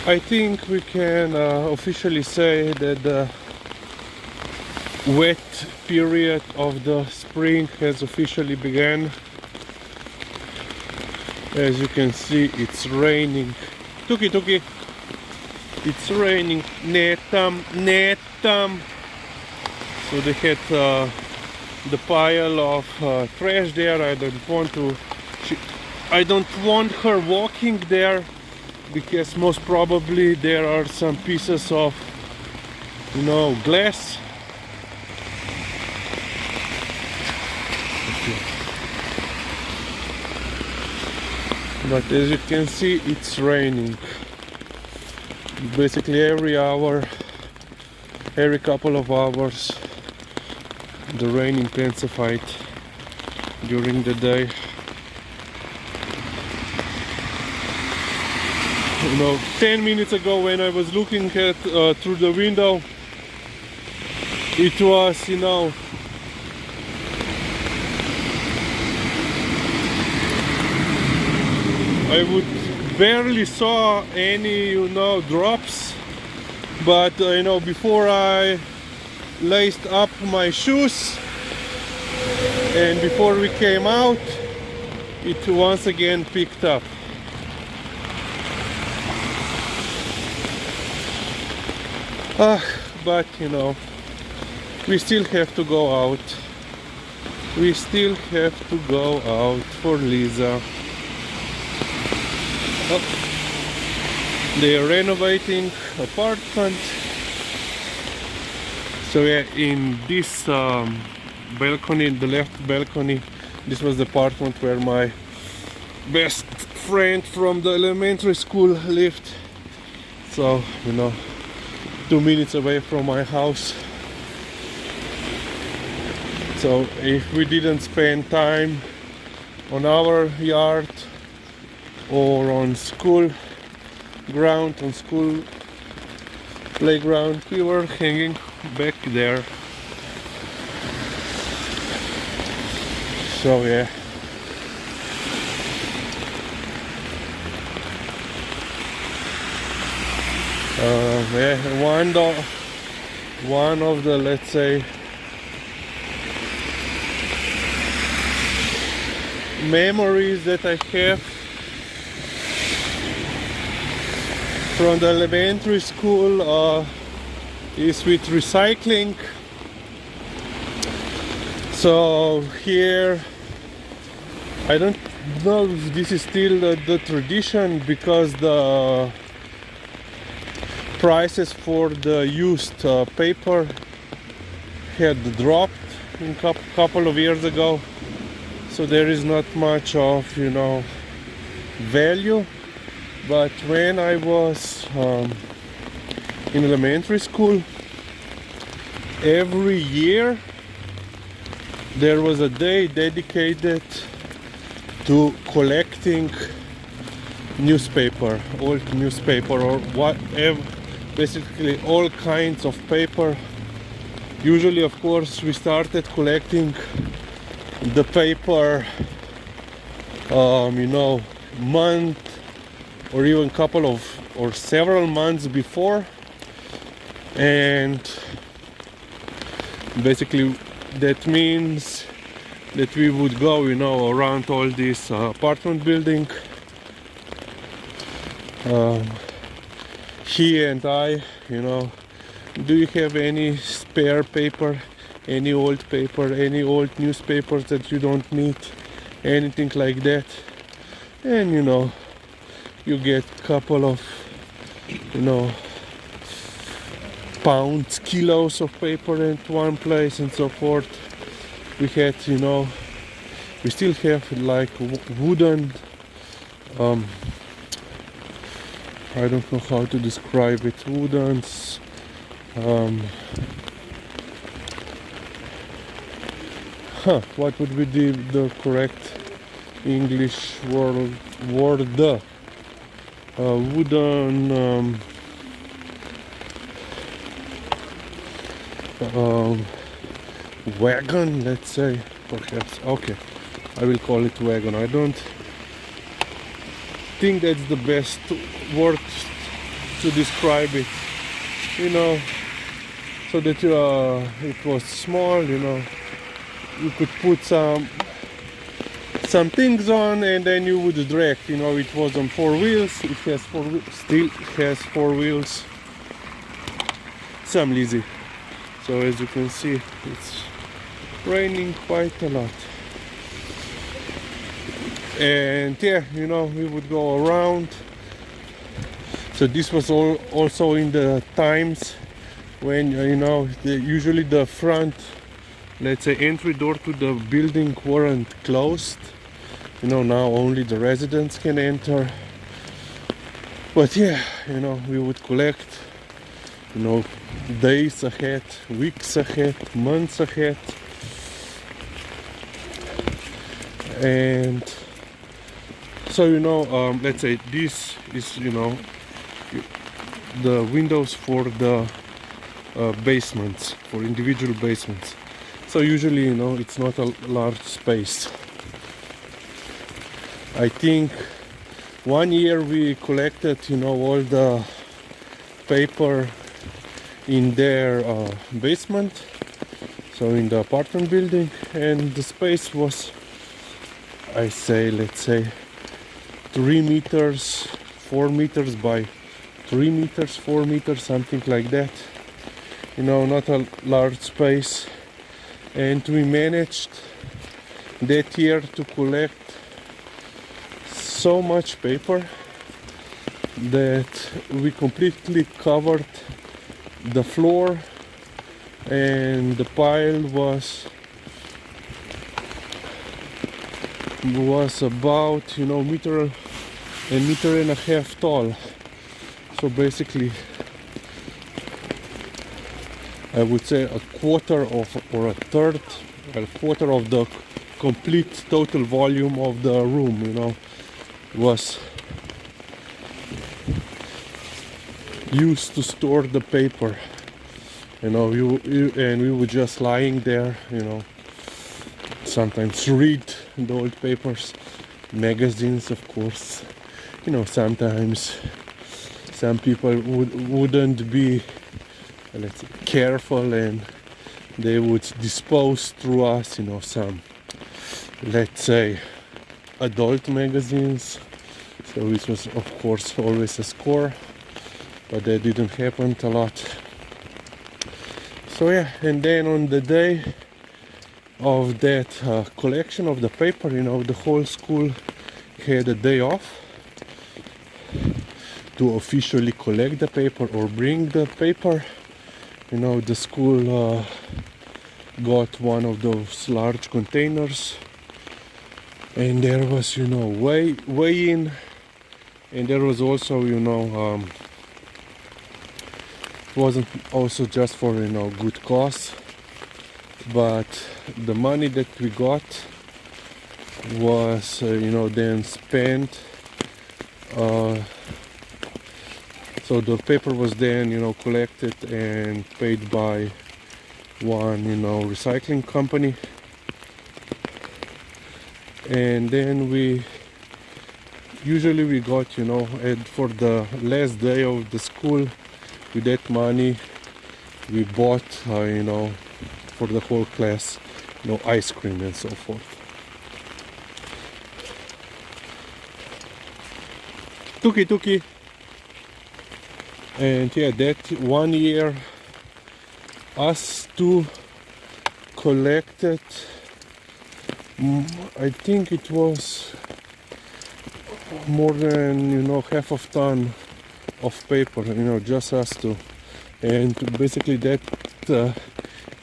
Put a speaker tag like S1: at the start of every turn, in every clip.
S1: I think we can officially say that the wet period of the spring has officially begun. As you can see, it's raining. Tuki Tuki! It's raining. Netam, netam! So they had the pile of trash there. I don't want her walking there, because most probably there are some pieces of, glass. But as you can see, it's raining. Basically every hour, every couple of hours, the rain intensified during the day. 10 minutes ago when I was looking at through the window, it was, I would barely saw any, drops, but before I laced up my shoes and before we came out, it once again picked up. But we still have to go out. We still have to go out for Liza. They are renovating apartment. So yeah, in this balcony, the left balcony, this was the apartment where my best friend from the elementary school lived. So 2 minutes away from my house. So if we didn't spend time on our yard or on school ground, on school playground, we were hanging back there. So yeah. One of the, let's say, memories that I have from the elementary school is with recycling. So here, I don't know if this is still the tradition, because the prices for the used paper had dropped a couple of years ago, so there is not much of value. But when I was in elementary school, every year there was a day dedicated to collecting newspaper, old newspaper, or whatever, basically all kinds of paper. Usually, of course, we started collecting the paper month or even couple of or several months before, and basically that means that we would go around all this apartment building, he and I, do you have any spare paper, any old paper, any old newspapers that you don't need, anything like that? And you get a couple of pounds, kilos of paper at one place and so forth. We had we still have like wooden, I don't know how to describe it, woodens, what would be the correct English word? Wooden wagon, let's say, perhaps. Okay, I will call it wagon. I don't think that's the best word to describe it, you know, so that it was small, you know, you could put some things on and then you would drag, you know. It was on 4 wheels, it has still has 4 wheels, some lazy. So as you can see, it's raining quite a lot. And yeah, you know, we would go around. So this was also in the times when, you know, usually the front, let's say, entry door to the building weren't closed. You know, now only the residents can enter. But yeah, you know, we would collect, you know, days ahead, weeks ahead, months ahead. And so, you know, let's say this is, you know, the windows for the basements, for individual basements. So usually, you know, it's not a large space. I think 1 year we collected, you know, all the paper in their basement, so in the apartment building, and the space was, I say, let's say 3 meters, 4 meters by 3 meters, 4 meters, something like that. You know, not a large space. And we managed that year to collect so much paper that we completely covered the floor, and the pile was about, you know, a meter and a half tall. So basically, I would say a quarter of, or a third, a quarter of the complete total volume of the room, you know, was used to store the paper. You know, and we were just lying there, you know, sometimes read the old papers, magazines, of course. You know, sometimes some people wouldn't be, let's say, careful, and they would dispose through us, you know, some, let's say, adult magazines. So it was, of course, always a score, but that didn't happen a lot. So yeah, and then on the day of that collection of the paper, you know, the whole school had a day off to officially collect the paper or bring the paper. You know, the school got one of those large containers, and there was, you know, weigh in, and there was also, you know, it wasn't also just for, you know, good cause, but the money that we got was, you know, then spent. So the paper was then, you know, collected and paid by one, you know, recycling company. And then we got, you know, and for the last day of the school, with that money we bought, you know, for the whole class, you know, ice cream and so forth. Tuki. And yeah, that 1 year us two collected, I think it was more than, you know, half of ton of paper, you know, just us two. And basically that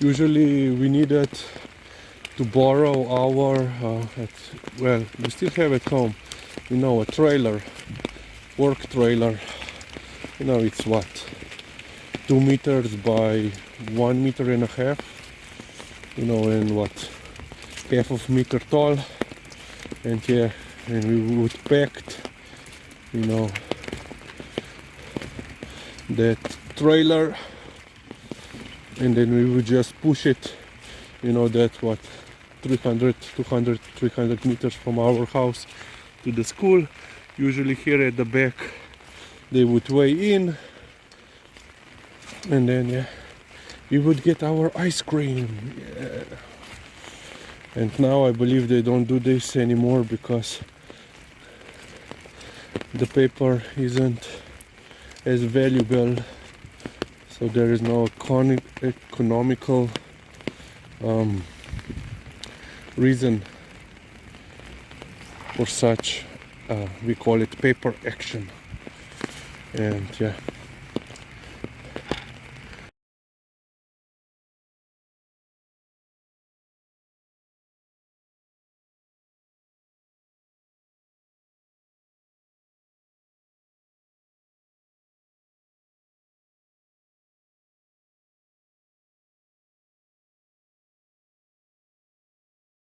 S1: usually we needed to borrow our well, we still have at home, you know, a trailer, work trailer. You know, it's what, 2 meters by 1 meter and a half, you know, and what, half of meter tall. And yeah, and we would pack, you know, that trailer, and then we would just push it, you know, that what, 300 meters from our house to the school. Usually here at the back they would weigh in, and then yeah, we would get our ice cream. Yeah. And now I believe they don't do this anymore because the paper isn't as valuable, so there is no economical reason for such we call it paper action. And yeah,